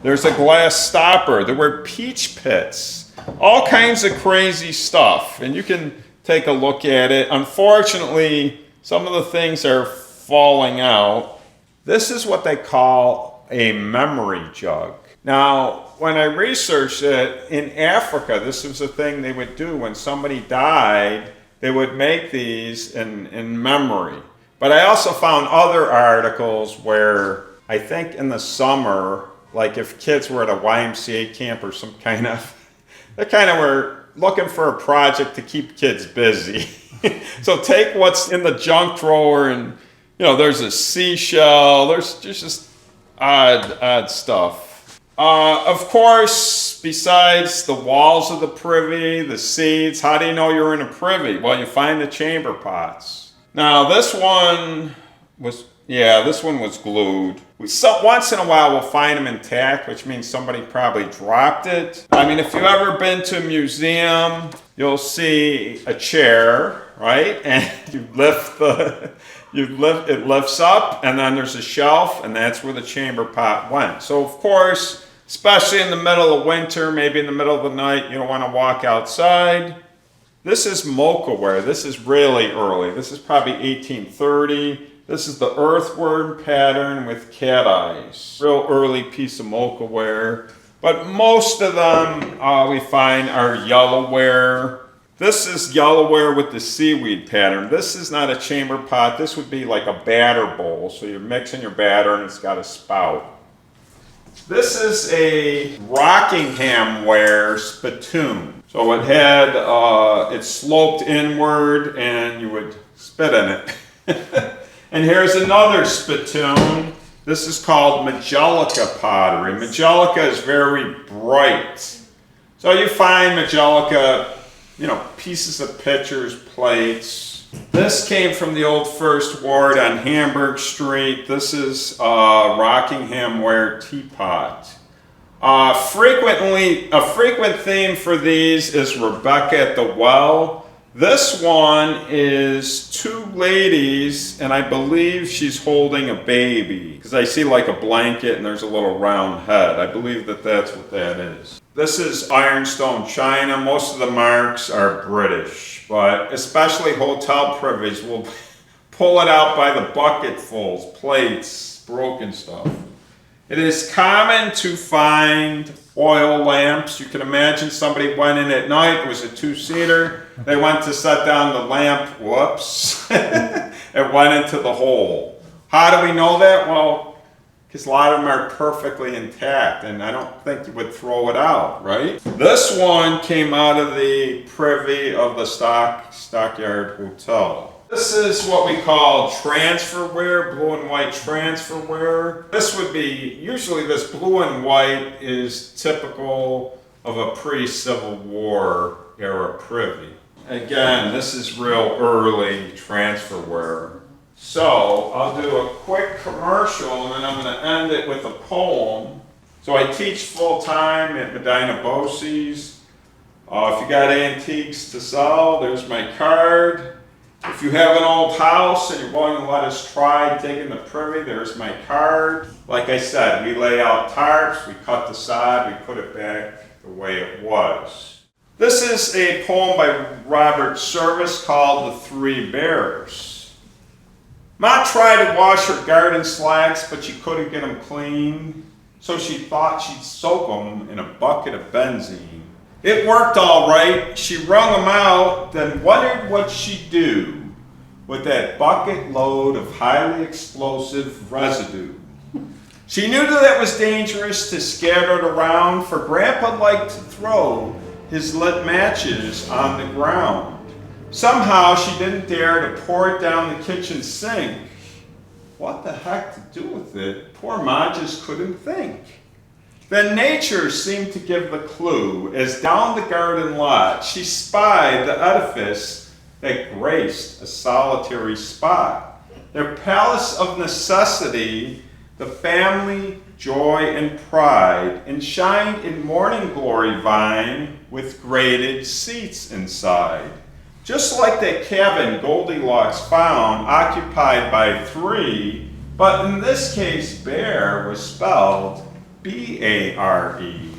There's a glass stopper. There were peach pits. All kinds of crazy stuff. And you can take a look at it. Unfortunately, some of the things are falling out. This is what they call a memory jug. Now, when I researched it, in Africa, this was a thing they would do when somebody died. They would make these in memory. But I also found other articles where I think in the summer, like if kids were at a YMCA camp or some kind of, they kind of were looking for a project to keep kids busy. So take what's in the junk drawer and, there's a seashell, there's just odd stuff. Of course, besides the walls of the privy, the seeds, how do you know you're in a privy? Well, you find the chamber pots. Now, this one was glued. Once in a while, we'll find them intact, which means somebody probably dropped it. I mean, if you've ever been to a museum, you'll see a chair, right? And it lifts up, and then there's a shelf, and that's where the chamber pot went. So, of course, especially in the middle of winter, maybe in the middle of the night, you don't want to walk outside. This is mocha-ware. This is really early. This is probably 1830. This is the earthworm pattern with cat eyes. Real early piece of mocha-ware. But most of them we find are yellowware. This is yellowware with the seaweed pattern. This is not a chamber pot. This would be like a batter bowl. So you're mixing your batter and it's got a spout. This is a Rockingham ware spittoon. So it had, it sloped inward and you would spit in it. And here's another spittoon. This is called Majolica pottery. Majolica is very bright. So you find Majolica, pieces of pitchers, plates. This came from the old First Ward on Hamburg Street. This is a Rockingham ware teapot. A frequent theme for these is Rebecca at the Well. This one is two ladies, and I believe she's holding a baby, because I see like a blanket and there's a little round head. I believe that's what that is. This is ironstone china. Most of the marks are British, but especially hotel privies will pull it out by the bucketfuls, plates, broken stuff. It is common to find oil lamps. You can imagine somebody went in at night, it was a two-seater, they went to set down the lamp, whoops, it went into the hole. How do we know that? Well, because a lot of them are perfectly intact, and I don't think you would throw it out, right? This one came out of the privy of the Stockyard Hotel. This is what we call transferware, blue and white transferware. This would be, usually this blue and white is typical of a pre-Civil War era privy. Again, this is real early transferware. So I'll do a quick commercial and then I'm going to end it with a poem. So I teach full-time at Medina Bosse's. If you got antiques to sell, there's my card. If you have an old house and you're willing to let us try digging the privy, there's my card. Like I said, we lay out tarps, we cut the sod, we put it back the way it was. This is a poem by Robert Service called The Three Bears. Ma tried to wash her garden slacks, but she couldn't get them clean, so she thought she'd soak them in a bucket of benzene. It worked all right. She wrung them out, then wondered what she'd do with that bucket load of highly explosive residue. She knew that it was dangerous to scatter it around, for Grandpa liked to throw his lit matches on the ground. Somehow she didn't dare to pour it down the kitchen sink. What the heck to do with it? Poor Ma just couldn't think. Then nature seemed to give the clue, as down the garden lot she spied the edifice that graced a solitary spot. Their palace of necessity, the family, joy, and pride, enshrined in morning glory vine with graded seats inside. Just like that cabin Goldilocks found, occupied by three, but in this case, bear was spelled B-A-R-E.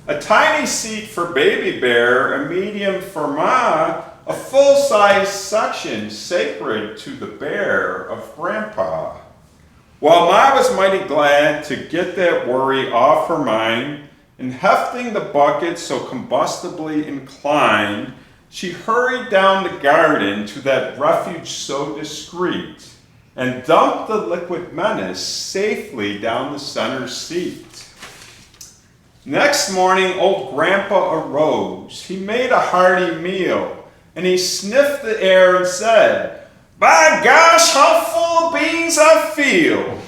A tiny seat for baby bear, a medium for Ma, a full-size section sacred to the bear of Grandpa. While Ma was mighty glad to get that worry off her mind, and hefting the bucket so combustibly inclined, she hurried down the garden to that refuge so discreet, and dumped the liquid menace safely down the center seat. Next morning, old Grandpa arose. He made a hearty meal, and he sniffed the air and said, "By gosh, how full of beans I feel!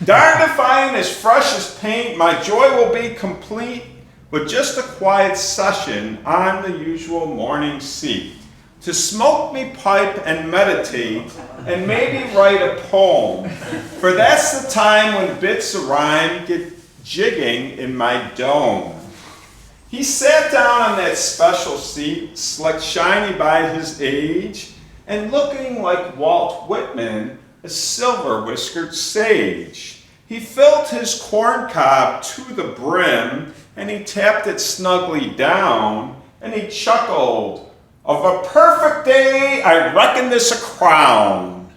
Darned if I ain't as fresh as paint, my joy will be complete with just a quiet session on the usual morning seat, to smoke me pipe and meditate, and maybe write a poem, for that's the time when bits of rhyme get jigging in my dome." He sat down on that special seat, slick shiny by his age, and looking like Walt Whitman, a silver-whiskered sage. He filled his corncob to the brim, and he tapped it snugly down, and he chuckled, "Of a perfect day, I reckon this a crown."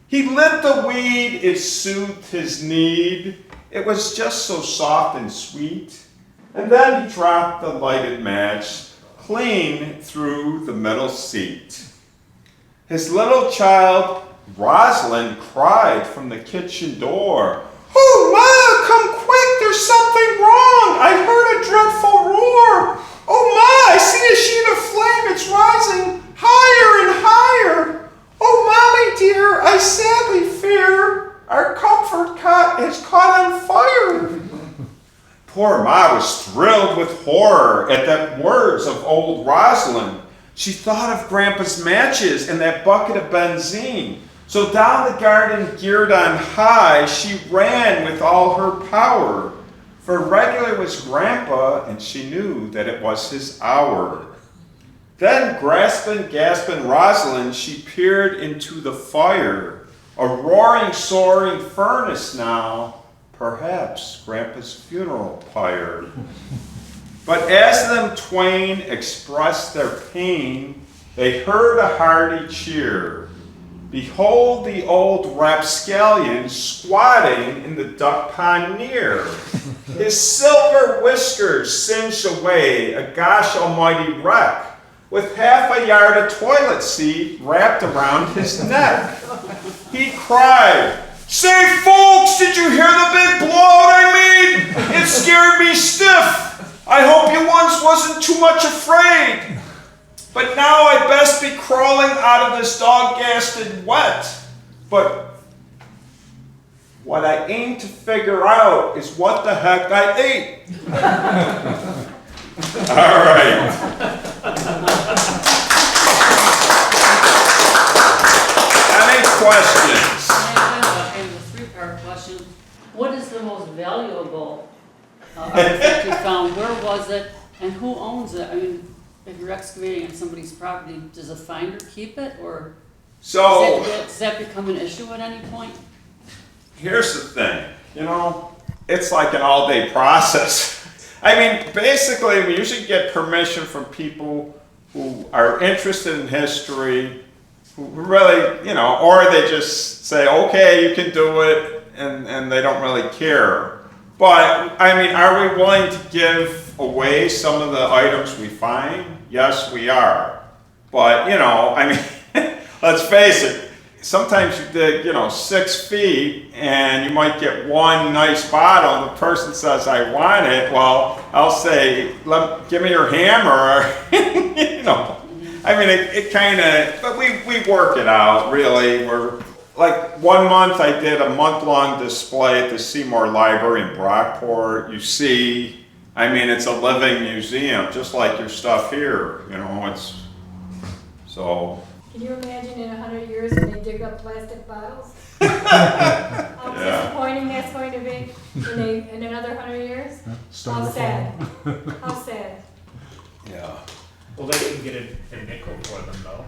He lit the weed, it soothed his need. It was just so soft and sweet. And then he dropped the lighted match clean through the middle seat. His little child, Rosalind, cried from the kitchen door, "Oh, Ma, come quick, there's something wrong. I heard a dreadful roar. Oh, Ma, I see a sheet of flame, it's rising higher and higher. Oh, Mommy dear, I sadly fear our comfort cot has caught on fire." Poor Ma was thrilled with horror at the words of old Rosalind. She thought of Grandpa's matches and that bucket of benzene. So down the garden, geared on high, she ran with all her power. For regular was Grandpa, and she knew that it was his hour. Then, grasping, gasping Rosalind, she peered into the fire. A roaring, soaring furnace now, perhaps Grandpa's funeral pyre. But as them twain expressed their pain, they heard a hearty cheer. Behold the old rapscallion squatting in the duck pond near. His silver whiskers singed away, a gosh almighty wreck, with half a yard of toilet seat wrapped around his neck. He cried, "Say folks, did you hear the big blowout I made? It scared me stiff. I hope you once wasn't too much afraid. But now I'd best be crawling out of this dog-gasted wet. But what I aim to figure out is what the heck I ate." All right. Any questions? I have a three-part question. What is the most valuable artifact you found? Where was it? And who owns it? I mean, if you're excavating on somebody's property, does a finder keep it, or So does that become an issue at any point? here's the thing, it's like an all-day process. I mean, basically, we usually get permission from people who are interested in history, who really, you know, or they just say, okay, you can do it, and they don't really care. But, I mean, are we willing to give away some of the items we find? Yes, we are. But, you know, I mean, let's face it, sometimes you dig, you know, 6 feet and you might get one nice bottle. The person says, I want it. Well, I'll say, give me your hammer. You know, I mean, it kind of, but we work it out, really. We're like 1 month I did a month-long display at the Seymour Library in Brockport. You see, I mean, it's a living museum, just like your stuff here. You know, it's so. Can you imagine in 100 years when they dig up plastic bottles? How disappointing that's going to be in another 100 years? How sad. How sad. Yeah. Well, they can get a nickel for them though.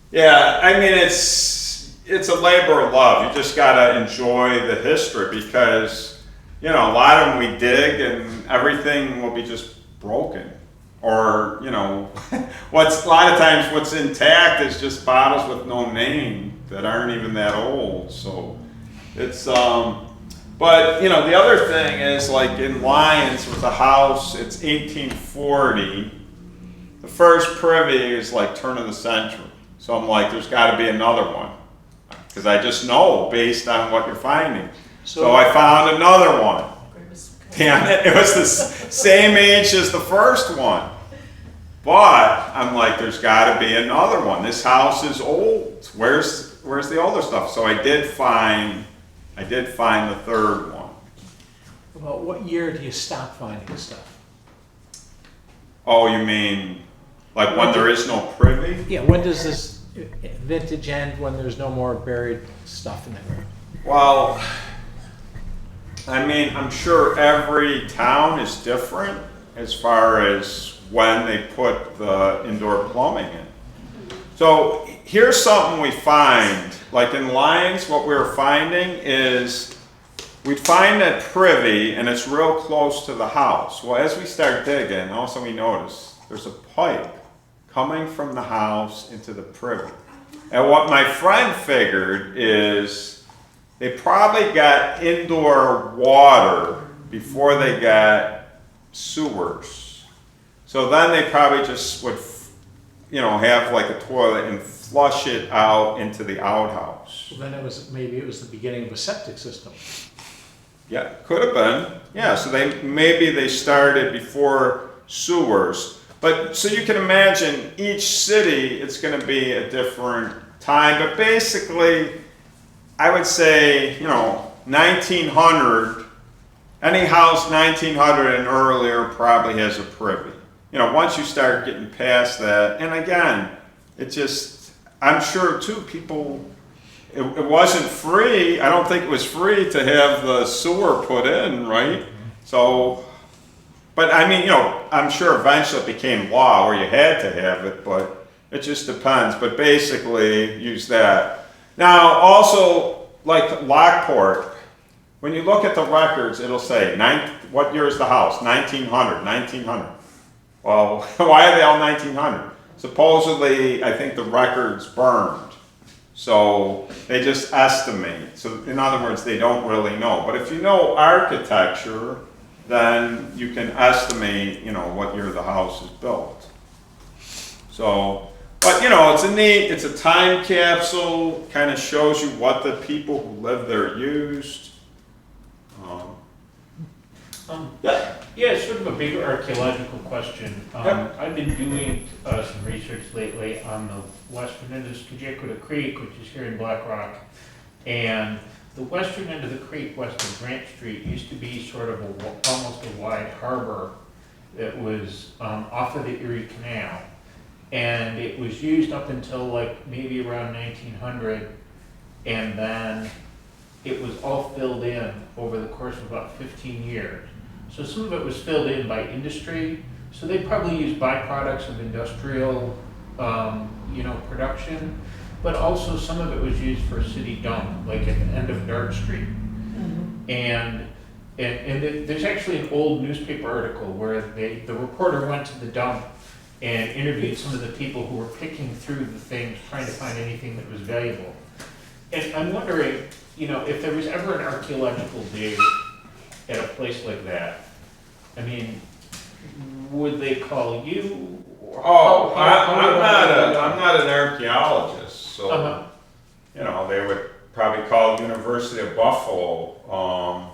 Yeah, I mean, it's a labor of love. You just gotta enjoy the history because, you know, a lot of them we dig and everything will be just broken. Or, you know, a lot of times what's intact is just bottles with no name that aren't even that old. So it's, but, you know, the other thing is like in Lyons with the house, it's 1840. The first privy is like turn of the century. So I'm like, there's got to be another one. Because I just know based on what you're finding. So I found another one. Damn it, it was the same age as the first one. But I'm like, there's got to be another one. This house is old. Where's the older stuff? So I did find the third one. About what year do you stop finding stuff? Oh, you mean like when there is no privy? Yeah, when does this vintage end, when there's no more buried stuff in the ground? Well, I mean, I'm sure every town is different as far as when they put the indoor plumbing in. So here's something we find, like in Lyons, what we were finding is we'd find that privy and it's real close to the house. Well, as we start digging, also we notice there's a pipe coming from the house into the privy. And what my friend figured is they probably got indoor water before they got sewers. So then they probably just would, you know, have like a toilet and flush it out into the outhouse. Well, then maybe it was the beginning of a septic system. Yeah, could have been. Yeah, so maybe they started before sewers. But so you can imagine each city, it's going to be a different time. But basically, I would say, you know, 1900, any house 1900 and earlier probably has a privy. You know, once you start getting past that, and again, it just, I'm sure too, people, it wasn't free. I don't think it was free to have the sewer put in, right? So, but I mean, you know, I'm sure eventually it became law where you had to have it, but it just depends. But basically, use that. Now, also, like Lockport, when you look at the records, it'll say, what year is the house? 1900, 1900. Well, why are they all 1900? Supposedly, I think the records burned. So they just estimate. So in other words, they don't really know. But if you know architecture, then you can estimate, you know, what year the house is built. So, but you know, it's a time capsule, kind of shows you what the people who lived there used. Yeah, it's sort of a bigger archaeological question. I've been doing some research lately on the western end of Skagit Creek, which is here in Black Rock. And the western end of the creek, west of Grant Street, used to be sort of almost a wide harbor that was off of the Erie Canal. And it was used up until like maybe around 1900. And then it was all filled in over the course of about 15 years. So some of it was filled in by industry. So they probably used byproducts of industrial, production, but also some of it was used for a city dump, like at the end of Dart Street. And And there's actually an old newspaper article where the reporter went to the dump and interviewed some of the people who were picking through the things, trying to find anything that was valuable. And I'm wondering, if there was ever an archaeological dig at a place like that, I mean, would they call you? Or Oh, how I'm not an archaeologist, so, Uh-huh. they would probably call University of Buffalo.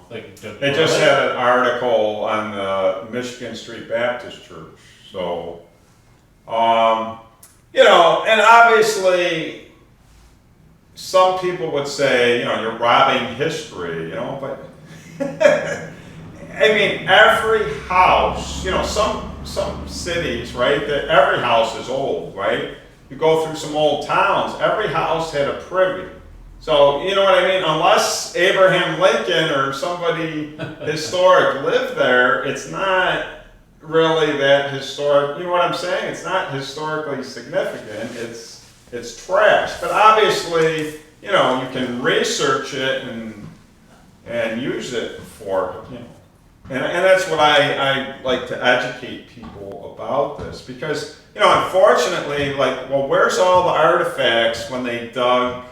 Like, They just had an article on the Michigan Street Baptist Church, so, and obviously, some people would say, you're robbing history, but, I mean, every house, some cities, right, that every house is old, right? You go through some old towns, every house had a privy. So, you know what I mean? Unless Abraham Lincoln or somebody historic lived there, it's not really that historic. You know what I'm saying? It's not historically significant. It's trash. But obviously, you can research it and use it for, And that's what I like to educate people about this, because, unfortunately, where's all the artifacts when they dug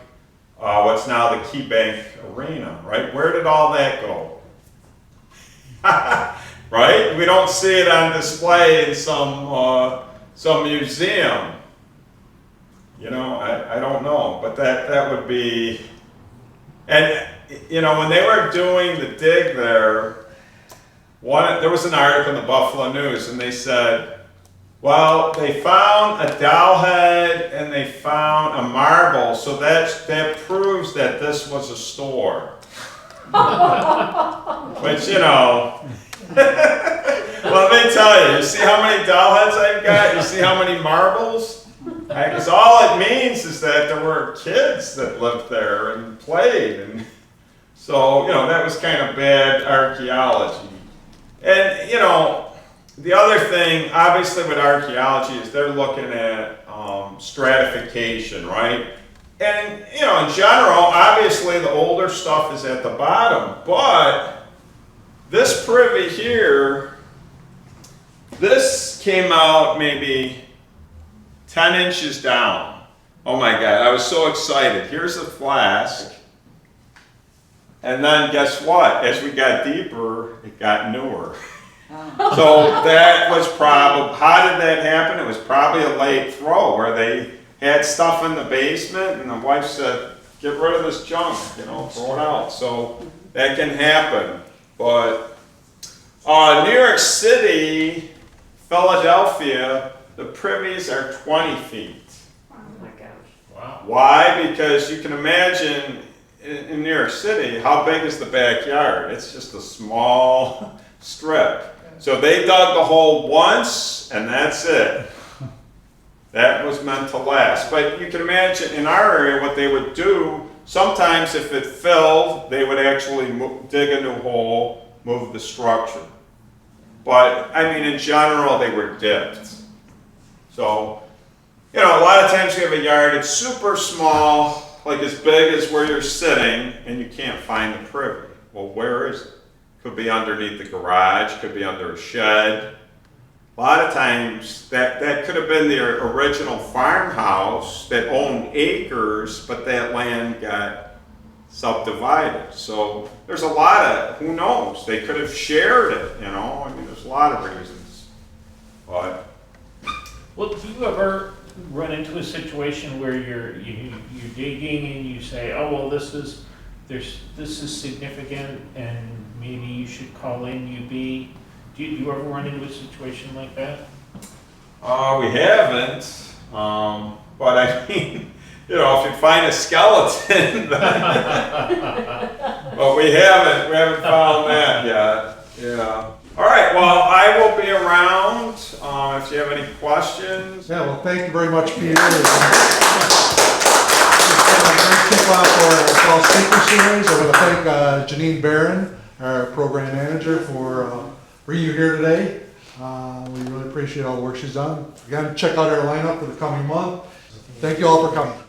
what's now the Key Bank Arena, right? Where did all that go? Right? We don't see it on display in some museum. I don't know, but that would be, and when they were doing the dig there was an article in the Buffalo News, and they said, well, they found a dowel head and they found a marble, so that proves that this was a store. Which, well, let me tell you see how many dowel heads I've got? You see how many marbles? Because all it means is that there were kids that lived there and played, and so, that was kind of bad archaeology. And, the other thing, obviously, with archaeology is they're looking at stratification, right? And, in general, obviously, the older stuff is at the bottom. But this privy here, this came out maybe 10 inches down. Oh, my God. I was so excited. Here's a flask. And then guess what? As we got deeper, it got newer. So that was probably, how did that happen? It was probably a late throw where they had stuff in the basement and the wife said, get rid of this junk, throw it out. So that can happen. But New York City, Philadelphia, the privies are 20 feet. Oh my gosh. Wow. Why? Because you can imagine in New York City, how big is the backyard? It's just a small strip. So they dug the hole once, and that's it. That was meant to last. But you can imagine in our area what they would do. Sometimes if it filled, they would actually dig a new hole, move the structure. But, I mean, in general, they were dipped. So, a lot of times you have a yard, it's super small, like as big as where you're sitting, and you can't find the privy. Well, where is it? Could be underneath the garage, could be under a shed. A lot of times that could have been the original farmhouse that owned acres, but that land got subdivided. So there's a lot of, who knows, they could have shared it, I mean, there's a lot of reasons. But Well, do you ever run into a situation where you're digging and you say, oh, well, this is significant and maybe you should call in UB? Do you ever run into a situation like that? we haven't, but I mean, if you find a skeleton, but we haven't found that yet. Yeah. All right. Well, I will be around if you have any questions. Yeah, well, thank you very much, Peter. It's been a great kickoff for our fall speaker series. I want to thank Janine Barron, our program manager, for bringing you here today. We really appreciate all the work she's done. Again, check out our lineup for the coming month. Thank you all for coming.